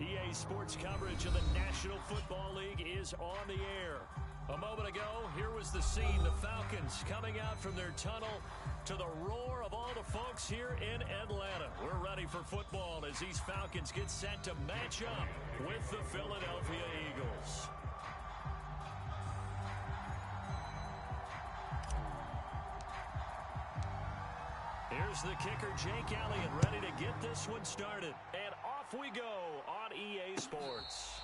EA Sports coverage of the National Football League is on the air. A moment ago, here was the scene. The Falcons coming out from their tunnel to the roar of all the folks here in Atlanta. We're ready for football as these Falcons get set to match up with the Philadelphia Eagles. Here's the kicker, Jake Elliott, ready to get this one started. And off we go on EA Sports.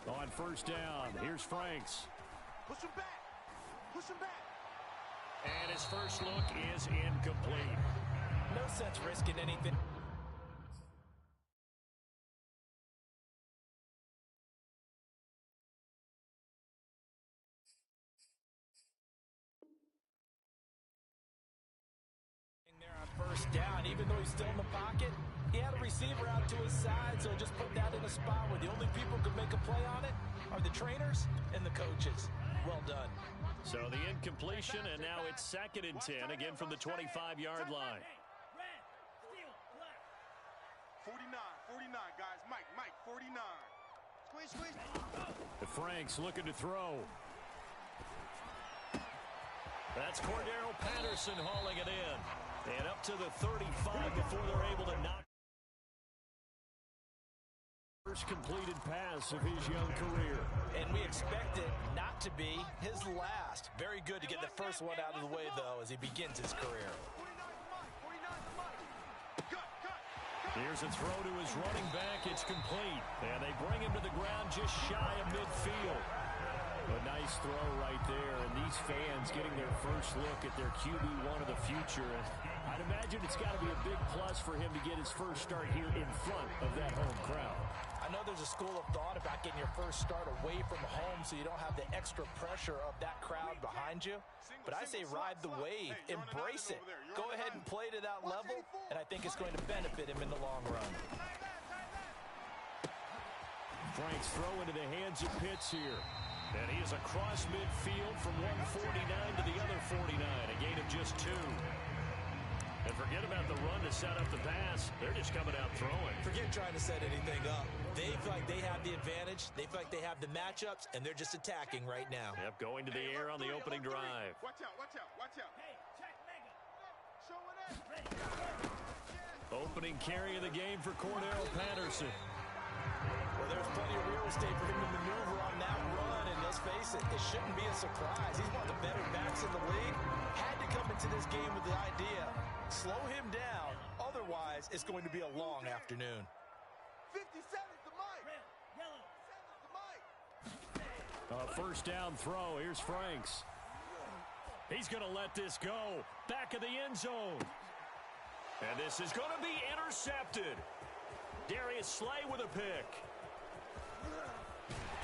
On first down, here's Franks. Push him back. Push him back. And his first look is incomplete. No sense risking anything. There on first down, even though he's still in the pocket. He had a receiver out to his side, so just put that in a spot where the only people who can make a play on it are the trainers and the coaches. Well done. So the incompletion, and now it's 2nd and 10, again from the 25-yard line. 49, guys. Mike, 49. Squeeze. The Franks looking to throw. That's Cordero Patterson hauling it in. And up to the 35 before they're able to knock. First completed pass of his young career. And we expect it not to be his last. Very good to get the first one out of the way, though, as he begins his career. Here's a throw to his running back. It's complete. And they bring him to the ground just shy of midfield. A nice throw right there. And these fans getting their first look at their QB1 of the future. And I'd imagine it's got to be a big plus for him to get his first start here in front of that home crowd. I know there's a school of thought about getting your first start away from home so you don't have the extra pressure of that crowd behind you. But I say ride the wave. Embrace it. Go ahead and play to that level, and I think it's going to benefit him in the long run. Franks throw into the hands of Pitts here. And he is across midfield from 149 to the other 49, a gain of just 2. And forget about the run to set up the pass. They're just coming out throwing. Forget trying to set anything up. They feel like they have the advantage. They feel like they have the matchups, and they're just attacking right now. Yep, going to the air on the opening drive. Watch out. Hey, check Mega. Show it up. Opening carry of the game for Cordero Patterson. Well, there's plenty of real estate for him to maneuver on that run, and let's face it, it shouldn't be a surprise. He's one of the better backs in the league. Had to come into this game with the idea, slow him down, otherwise it's going to be a long afternoon. 57 to Mike. First down throw. Here's Franks. He's going to let this go. Back of the end zone. And this is going to be intercepted. Darius Slay with a pick.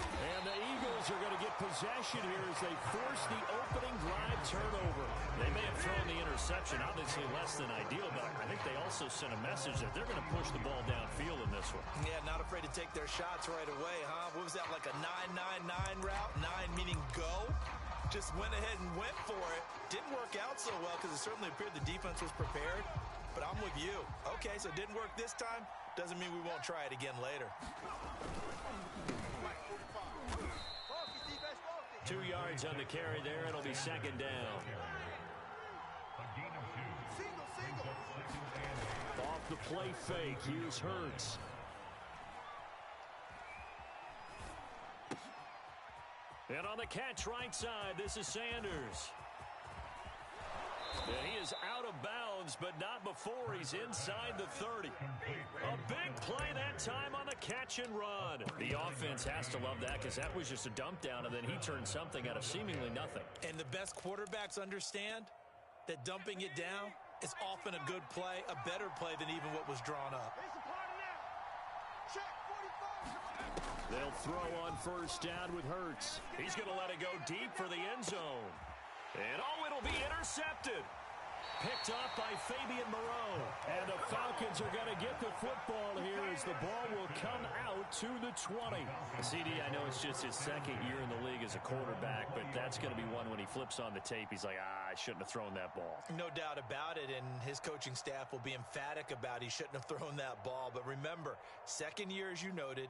And the Eagles are going to get possession here as they force the opening drive turnover. They may have thrown the interception, obviously less than ideal, but I think they also sent a message that they're going to push the ball downfield in this one. Yeah, not afraid to take their shots right away, huh? What was that, like a 9-9-9 route? 9 meaning go? Just went ahead and went for it. Didn't work out so well because it certainly appeared the defense was prepared. But I'm with you. Okay, so it didn't work this time. Doesn't mean we won't try it again later. 2 yards on the carry there. It'll be 2nd down. Off the play fake. Here's Hurts. And on the catch right side, this is Sanders. And he is out of bounds, but not before he's inside the 30. A big play that time on the catch and run. The offense has to love that because that was just a dump down, and then he turned something out of seemingly nothing. And the best quarterbacks understand that dumping it down is often a good play, a better play than even what was drawn up. It's a party now. Check 45. They'll throw on first down with Hurts. He's going to let it go deep for the end zone. And, it'll be intercepted. Picked up by Fabian Moreau. And the Falcons are going to get the football here as the ball will come out to the 20. CD, I know it's just his second year in the league as a quarterback, but that's going to be one when he flips on the tape. He's like, I shouldn't have thrown that ball. No doubt about it, and his coaching staff will be emphatic about he shouldn't have thrown that ball. But remember, second year, as you noted,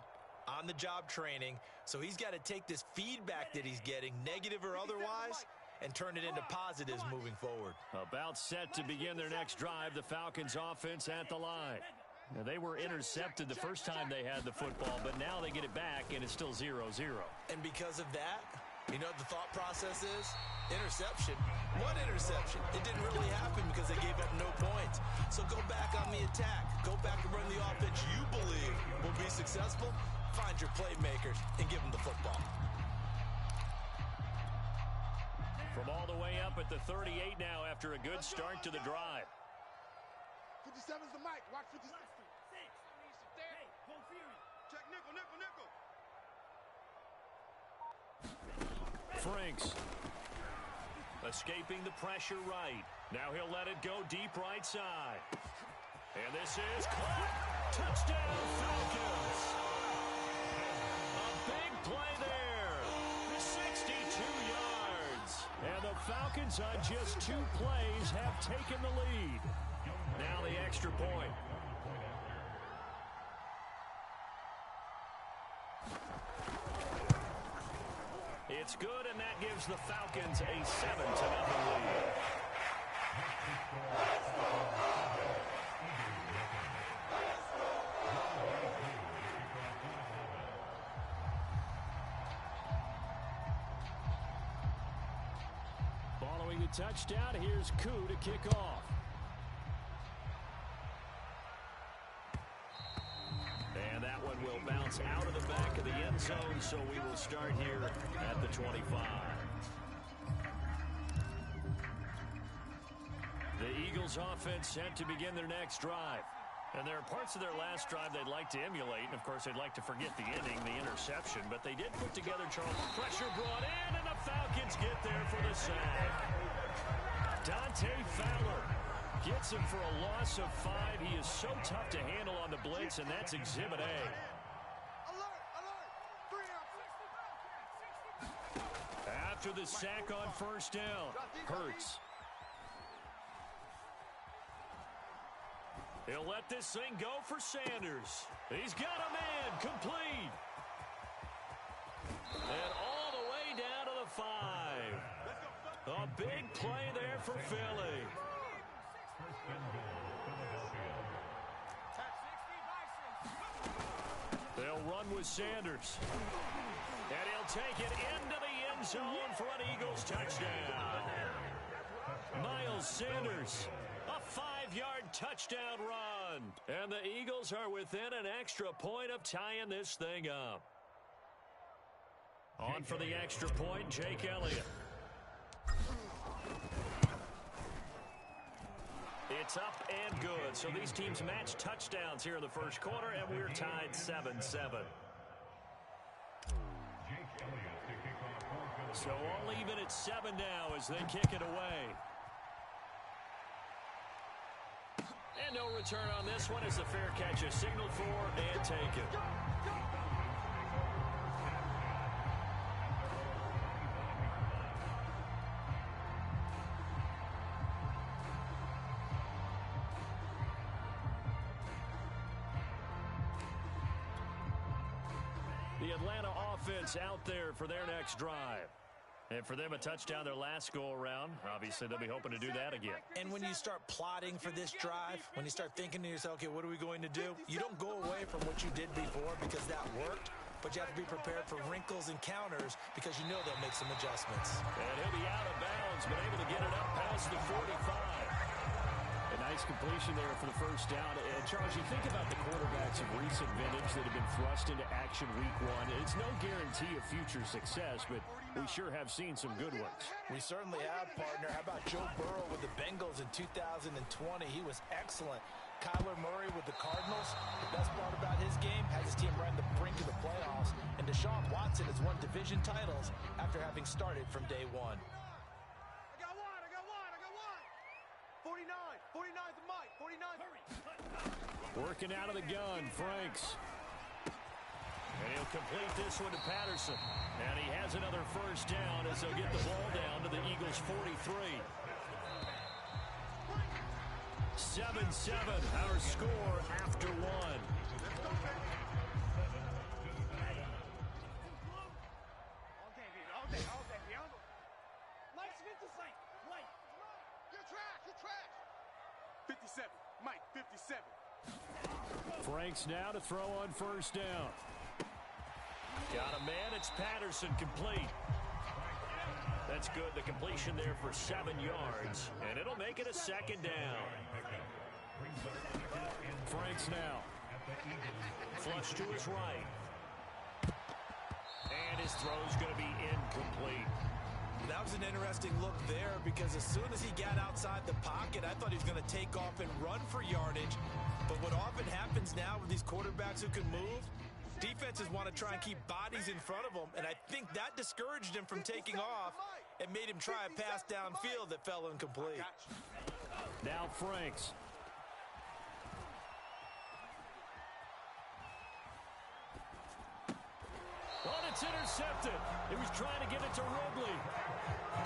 on-the-job training, so he's got to take this feedback that he's getting, negative or otherwise, and turn it into positives moving forward. About set to begin their next drive, the Falcons offense at the line. Now, they were intercepted the first time they had the football, but now they get it back, and it's still 0-0. And because of that, you know what the thought process is? Interception. What interception? It didn't really happen because they gave up no points. So go back on the attack. Go back and run the offense you believe will be successful. Find your playmakers and give them the football. From all the way up at the 38 now after a good start to the drive. 57's the mic. Watch 56. Check nickel, nickel, nickel. Franks escaping the pressure right. Now he'll let it go deep right side. And this is caught. Touchdown Falcons. A big play there. 62 yards. And the Falcons on just 2 plays have taken the lead. Now the extra point. It's good, and that gives the Falcons a 7-0 lead. Following the touchdown, here's Koo to kick off. And that one will bounce out of the back of the end zone, so we will start here at the 25. The Eagles offense set to begin their next drive. And there are parts of their last drive they'd like to emulate, and of course they'd like to forget the inning, the interception, but they did put together, Charles, pressure brought in, and the Falcons get there for the sack. Dante Fowler gets him for a loss of 5. He is so tough to handle on the blitz, and that's Exhibit A. Alert, alert. 3 out. After the sack on first down, Hurts. He'll let this thing go for Sanders. He's got a man complete. And all the way down to the 5. A big play there for Philly. They'll run with Sanders. And he'll take it into the end zone for an Eagles touchdown. Miles Sanders, a 5-yard touchdown run. And the Eagles are within an extra point of tying this thing up. On for the extra point, Jake Elliott. It's up and good. So these teams match touchdowns here in the first quarter, and we're tied 7-7. So all even at 7 now as they kick it away. And no return on this one as the fair catch is signaled for and taken. The Atlanta offense out there for their next drive. And for them, a touchdown their last go-around. Obviously, they'll be hoping to do that again. And when you start plotting for this drive, when you start thinking to yourself, okay, what are we going to do? You don't go away from what you did before because that worked, but you have to be prepared for wrinkles and counters because you know they'll make some adjustments. And he'll be out of bounds, but able to get it up past the 45. A nice completion there for the first down. And, Charles, you think about the quarterbacks of recent recent vintage that have been thrust into action week one. It's no guarantee of future success, but we sure have seen some good ones. We certainly have, partner. How about Joe Burrow with the Bengals in 2020? He was excellent. Kyler Murray with the Cardinals. The best part about his game has his team right on the brink of the playoffs. And Deshaun Watson has won division titles after having started from day one. I got one. 49. 49's the mic. 49. Working out of the gun, Franks. And he'll complete this one to Patterson. And he has another first down as they'll get the ball down to the Eagles' 43. 7-7, our score after one. You're trash. 57. Mike, 57. Franks now to throw on first down. Got a man, it's Patterson, complete. That's good, the completion there for 7 yards, and it'll make it a second down. Franks now. Flush to his right. And his throw's going to be incomplete. That was an interesting look there because as soon as he got outside the pocket, I thought he was going to take off and run for yardage. But what often happens now with these quarterbacks who can move, defenses want to try and keep bodies in front of them, and I think that discouraged him from taking off and made him try a pass downfield that fell incomplete. Now Franks. Oh, it's intercepted. He was trying to get it to Ridley.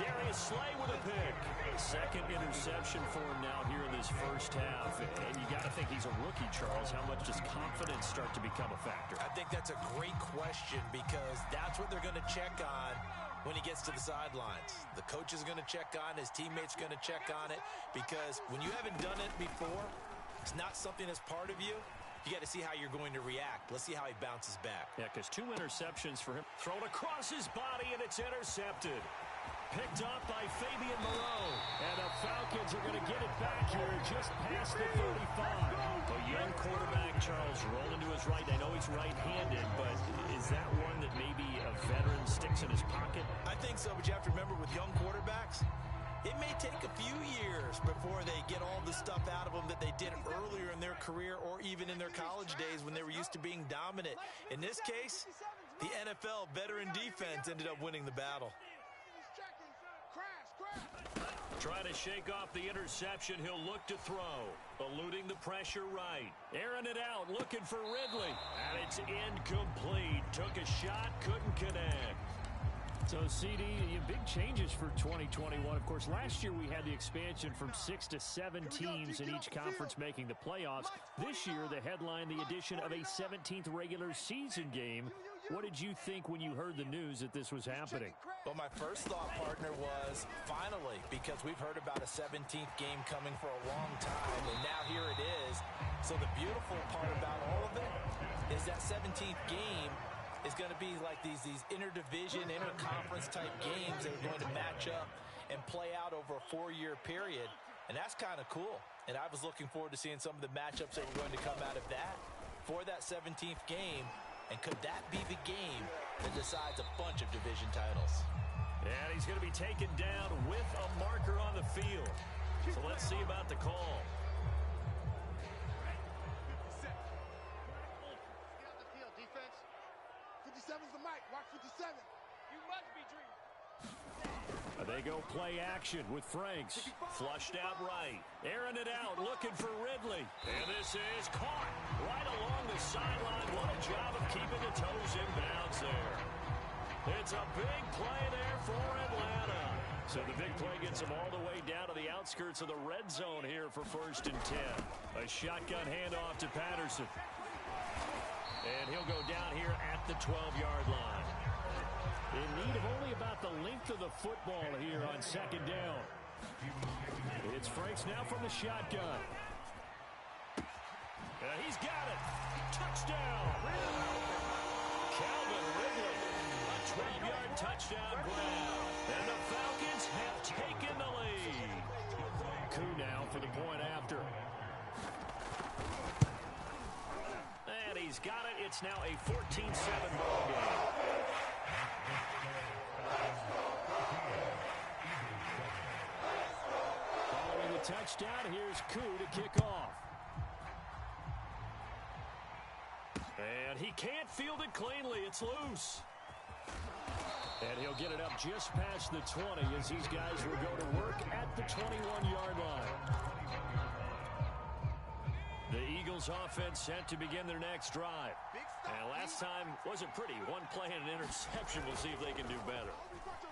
Darius Slay with a pick. Second interception for him now here in this first half. And you got to think he's a rookie, Charles. How much does confidence start to become a factor? I think that's a great question because that's what they're going to check on when he gets to the sidelines. The coach is going to check on, his teammates going to check on it, because when you haven't done it before, it's not something that's part of you. You got to see how you're going to react. Let's see how he bounces back. Yeah, because 2 interceptions for him. Thrown across his body, and it's intercepted. Picked up by Fabian Moreau. And the Falcons are going to get it back here just past the 35. A young quarterback, Charles, rolling to his right. I know he's right-handed, but is that one that maybe a veteran sticks in his pocket? I think so, but you have to remember with young quarterbacks, it may take a few years before they get all the stuff out of them that they did earlier in their career or even in their college days when they were used to being dominant. In this case, the NFL veteran defense ended up winning the battle. Trying to shake off the interception. He'll look to throw. Eluding the pressure right. Airing it out, looking for Ridley. And it's incomplete. Took a shot, couldn't connect. So, CD, big changes for 2021. Of course, last year we had the expansion from 6 to 7 teams in each conference making the playoffs. This year, the headline, the addition of a 17th regular season game. What did you think when you heard the news that this was happening? Well, my first thought, partner, was finally, because we've heard about a 17th game coming for a long time, and now here it is. So the beautiful part about all of it is that 17th game is going to be like these interdivision, interconference type games that are going to match up and play out over a 4-year period. And that's kind of cool. And I was looking forward to seeing some of the matchups that were going to come out of that for that 17th game. And could that be the game that decides a bunch of division titles? And he's going to be taken down with a marker on the field. So let's see about the call. They go play action with Franks. Flushed out right. Airing it out, looking for Ridley. And this is caught right along the sideline. What a job of keeping the toes in bounds there. It's a big play there for Atlanta. So the big play gets them all the way down to the outskirts of the red zone here for 1st and 10. A shotgun handoff to Patterson. And he'll go down here at the 12-yard line. In need of only about the length of the football here on 2nd down. It's Franks now from the shotgun. He's got it. Touchdown. Calvin Ridley. A 12-yard touchdown grab. And the Falcons have taken the lead. Coup now for the point after. And he's he's got it. It's now a 14-7 ball game. Following the touchdown, here's Koo to kick off. And he can't field it cleanly. It's loose. And he'll get it up just past the 20 as these guys will go to work at the 21-yard line. The Eagles offense set to begin their next drive. And last time wasn't pretty. One play and an interception. We'll see if they can do better.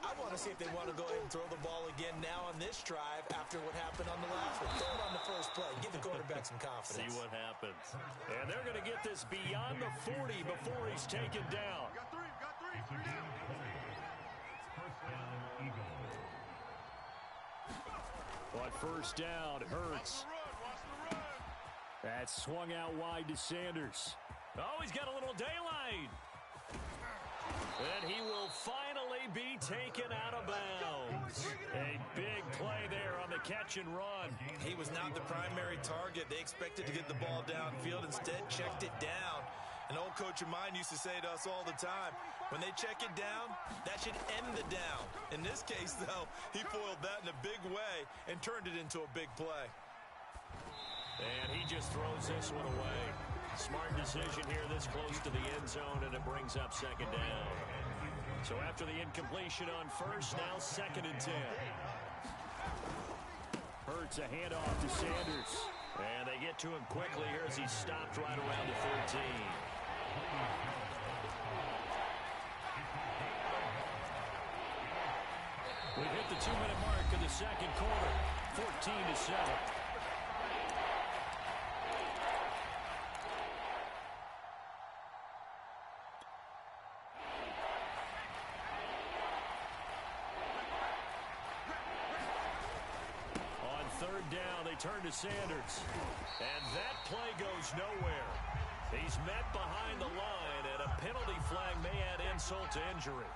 I want to see if they want to go ahead and throw the ball again now on this drive after what happened on the last one. Throw it on the first play. Give the quarterback some confidence. See what happens. And they're going to get this beyond the 40 before he's taken down. Got three down. On first down, Hurts. That's swung out wide to Sanders. Oh, he's got a little daylight. And he will finally be taken out of bounds. A big play there on the catch and run. He was not the primary target. They expected to get the ball downfield. Instead, checked it down. An old coach of mine used to say to us all the time, when they check it down, that should end the down. In this case, though, he foiled that in a big way and turned it into a big play. And he just throws this one away. Smart decision here this close to the end zone, and it brings up second down. So after the incompletion on first, now 2nd and 10. Hurts a handoff to Sanders. And they get to him quickly here as he's stopped right around the 13. We've hit the 2-minute mark in the second quarter. 14-7. Third down, they turn to Sanders. And that play goes nowhere. He's met behind the line, and a penalty flag may add insult to injury.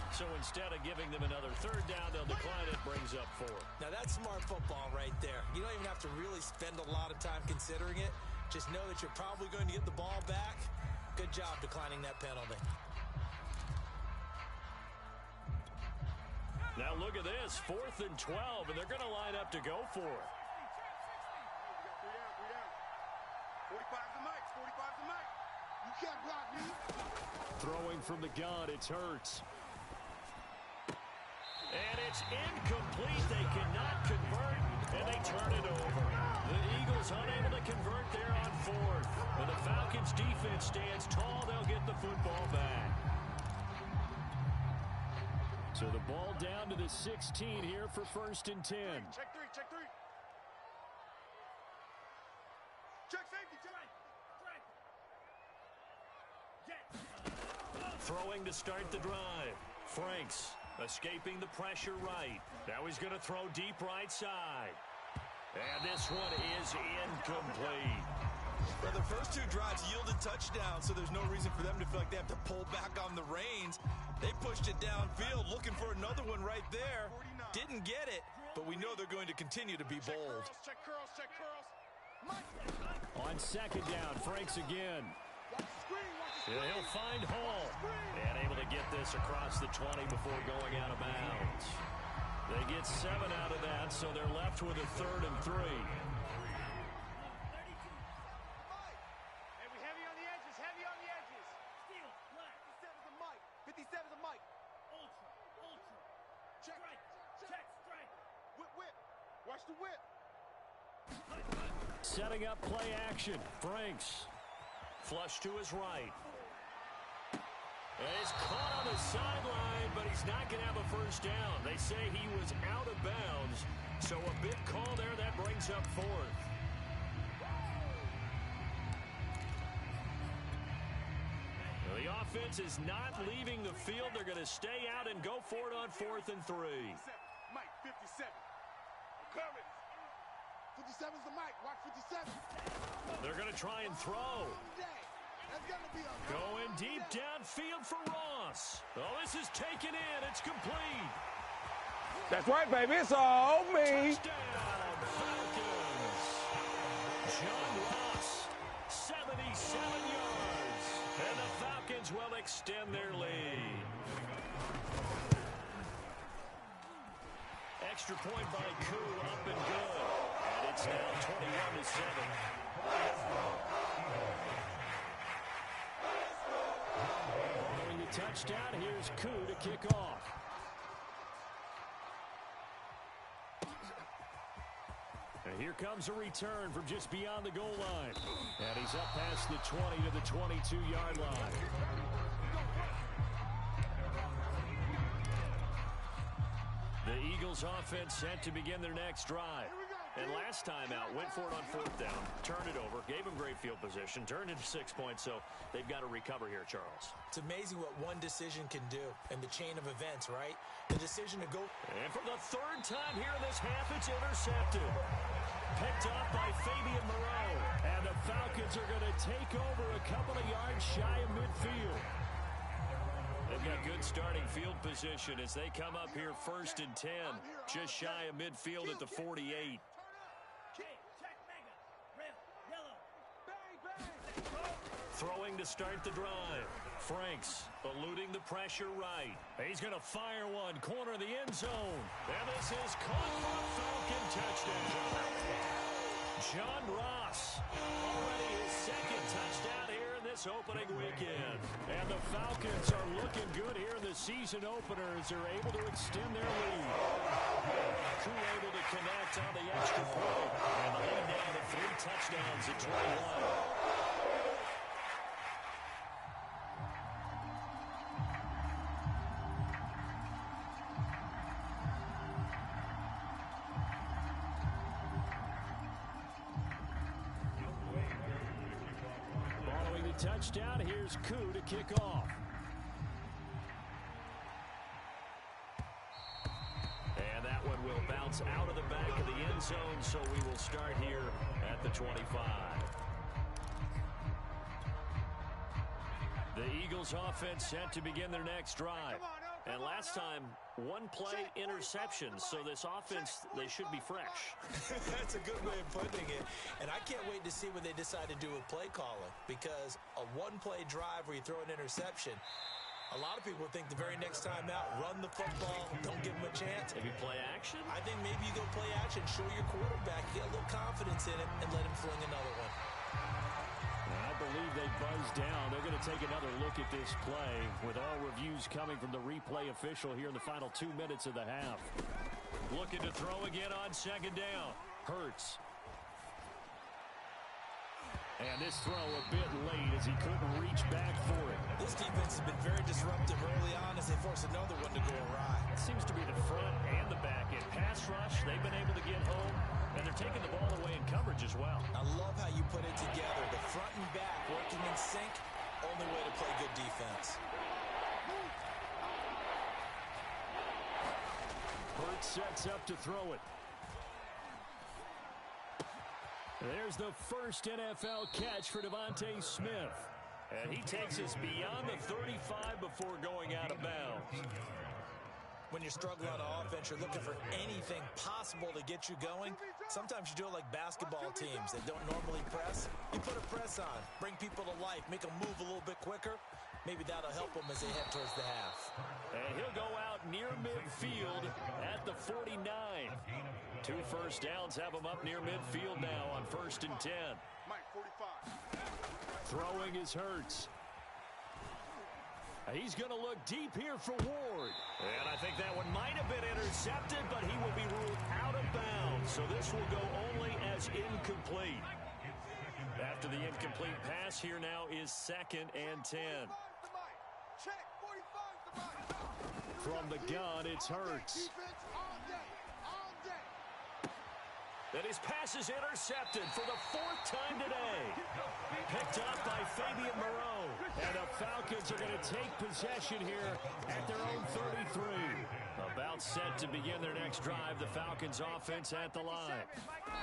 So instead of giving them another third down, they'll decline it, brings up 4. Now that's smart football right there. You don't even have to really spend a lot of time considering it. Just know that you're probably going to get the ball back. Good job declining that penalty. Now look at this, 4th and 12, and they're going to line up to go for it. 45's the mic. You can't block me. Throwing from the gun, it's Hurts. And it's incomplete. They cannot convert, and they turn it over. The Eagles unable to convert there on 4th. When the Falcons defense stands tall, they'll get the football back. So the ball down to the 16 here for 1st and 10. Check three. Check safety. Throwing to start the drive. Franks escaping the pressure right. Now he's going to throw deep right side. And this one is incomplete. Well, the first 2 drives yielded touchdowns, so there's no reason for them to feel like they have to pull back on the reins. They pushed it downfield, looking for another one right there. Didn't get it, but we know they're going to continue to be bold. Check curls. On 2nd down, Franks again. And he'll find Hall. And able to get this across the 20 before going out of bounds. They get 7 out of that, so they're left with a 3rd and 3. Watch the whip. Setting up play action. Franks. Flush to his right. And he's caught on the sideline, but he's not going to have a first down. They say he was out of bounds. So a big call there. That brings up 4th. Well, the offense is not leaving the field. They're going to stay out and go for it on 4th and 3. Mike, 57. Curry. 57's the mic. Watch 57. They're going to try and throw. Going deep downfield for Ross. Oh, this is taken in. It's complete. That's right, baby. It's all me. Touchdown, Falcons. John Ross Falcons will extend their lead. Extra point by Koo, up and good. And it's now 21-7. Following the touchdown, here's Koo to kick off. And here comes a return from just beyond the goal line. And he's up past the 20 to the 22-yard line. The Eagles offense set to begin their next drive. And last time out, went for it on fourth down, turned it over, gave them great field position, turned into 6 points, so they've got to recover here, Charles. It's amazing what one decision can do in the chain of events, right? The decision to go. And for the third time here in this half, it's intercepted. Picked off by Fabian Moreau. And the Falcons are going to take over a couple of yards shy of midfield. They've got good starting field position as they come up here 1st and 10, just shy of midfield at the 48. Throwing to start the drive. Franks eluding the pressure right. He's going to fire one, corner of the end zone. And this is caught for a Falcon touchdown. John Ross, already his second touchdown here in this opening weekend. And the Falcons are looking good here in the season opener as they're able to extend their lead. Koo able to connect on the extra point. And the lead down to 3 touchdowns at 21. Touchdown, here's Koo to kick off. And that one will bounce out of the back of the end zone, so we will start here at the 25. The Eagles offense set to begin their next drive. And last time, one play interception, so this offense, they should be fresh. That's a good way of putting it. And I can't wait to see what they decide to do with play calling, because a one-play drive where you throw an interception, a lot of people think the very next time out, run the football, don't give them a chance. Maybe play action? I think maybe you go play action, show your quarterback, get a little confidence in him, and let him fling another one. I believe they buzzed down. They're going to take another look at this play with all reviews coming from the replay official here in the final 2 minutes of the half. Looking to throw again on second down. Hurts. And this throw a bit late as he couldn't reach back for it. This defense has been very disruptive early on as they force another one to go awry. It seems to be the front and the back end. Pass rush, they've been able to get home, and they're taking the ball away in coverage as well. I love how you put it together. The front and back working in sync, only way to play good defense. Hurts sets up to throw it. There's the first NFL catch for Devontae Smith. And he takes us beyond the 35 before going out of bounds. When you're struggling on offense, you're looking for anything possible to get you going. Sometimes you do it like basketball teams that don't normally press. You put a press on, bring people to life, make them move a little bit quicker. Maybe that'll help them as they head towards the half. And he'll go out near midfield at the 49. 2 first downs have him up near midfield now on 1st and 10. Mike, 45. Throwing is Hurts. He's going to look deep here for Ward. And I think that one might have been intercepted, but he will be ruled out of bounds. So this will go only as incomplete. After the incomplete pass, here now is 2nd and 10. Check, 45 the Mike. From the gun, it's Hurts. Defense all day, all day. And his pass is intercepted for the 4th time today. Picked up by Fabian Moreau. And the Falcons are going to take possession here at their own 33. About set to begin their next drive, the Falcons offense at the line.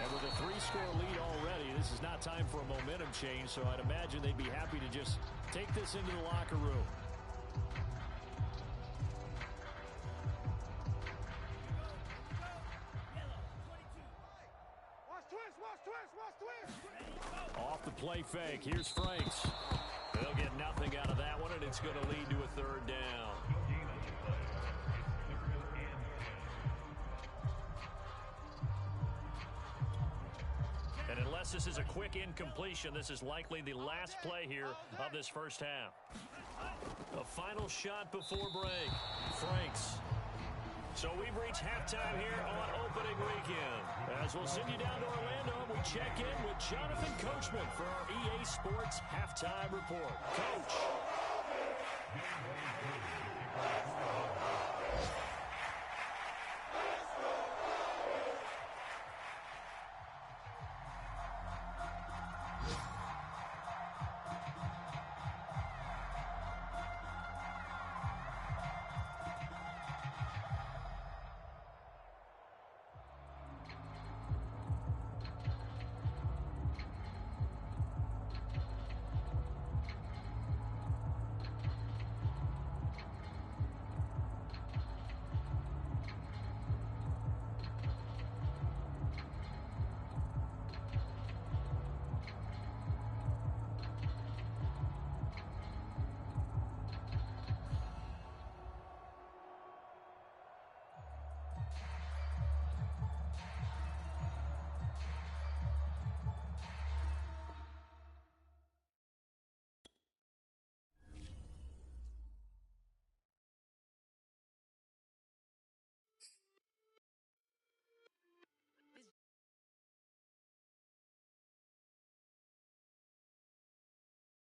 And with a 3-score lead already, this is not time for a momentum change, so I'd imagine they'd be happy to just take this into the locker room. Watch twist, watch twist, watch twist. Off the play fake, here's Franks. They'll get nothing out of that one, and it's going to lead to a third down. And unless this is a quick incompletion, this is likely the last play here of this first half. A final shot before break. Franks. So we've reached halftime here on opening weekend. As we'll send you down to Orlando, we check in with Jonathan Coachman for our EA Sports Halftime Report. Coach.